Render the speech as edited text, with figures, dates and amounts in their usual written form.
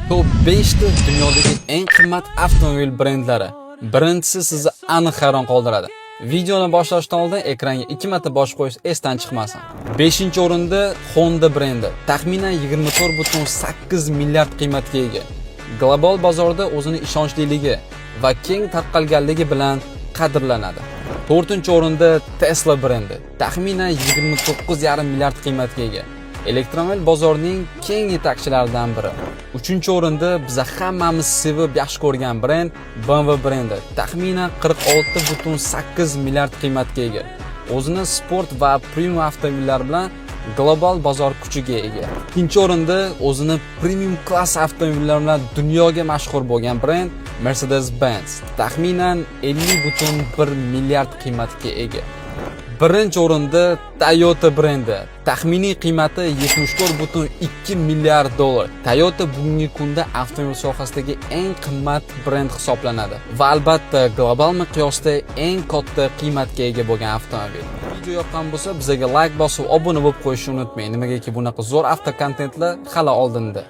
Top 5 ta dunyodagi eng qimmat avtomobil brendlari. Birinchisi sizni aniq hayron qoldiradi. Videoni boshlashdan oldin ekranga 2 marta bosh qo'yish esdan chiqmasin. 5-o'rinda Honda brendi, taxminan 24,8 milliard qiymatga ega. Global bozorda o'zini ishonchliligi va keng tarqalganligi bilan qadrlanadi. 4-o'rinda Tesla brendi, taxminan 29,5 milliard qiymatga ega. Elektromobil bozorining keng yetakchilaridan biri. 3-o'rinda biz hammamiz sevib yaxshi ko'rgan brend BMW brendi, taxminan 46,8 milliard qiymatga ega. O'zini sport va premium avtomobillar bilan global bozor kuchiga ega. 2-o'rinda o'zini premium klass avtomobillar bilan dunyoga mashhur bo'lgan brend Mercedes-Benz, taxminan 50,1 milliard qiymatga ega. 1-o'rinda Toyota brendi, taxminiy qiymati 74,2 milliard dollar. Toyota bugungi kunda avtomobil sohasidagi eng qimmat brend hisoblanadi va albatta global miqyosda eng katta qiymatga ega bo'lgan avtomobil. Video yoqqan bo'lsa, bizga like bosib, obuna bo'lib qo'yishni unutmang. Nimagaki bunaqa zo'r avto kontentlar hali oldinda.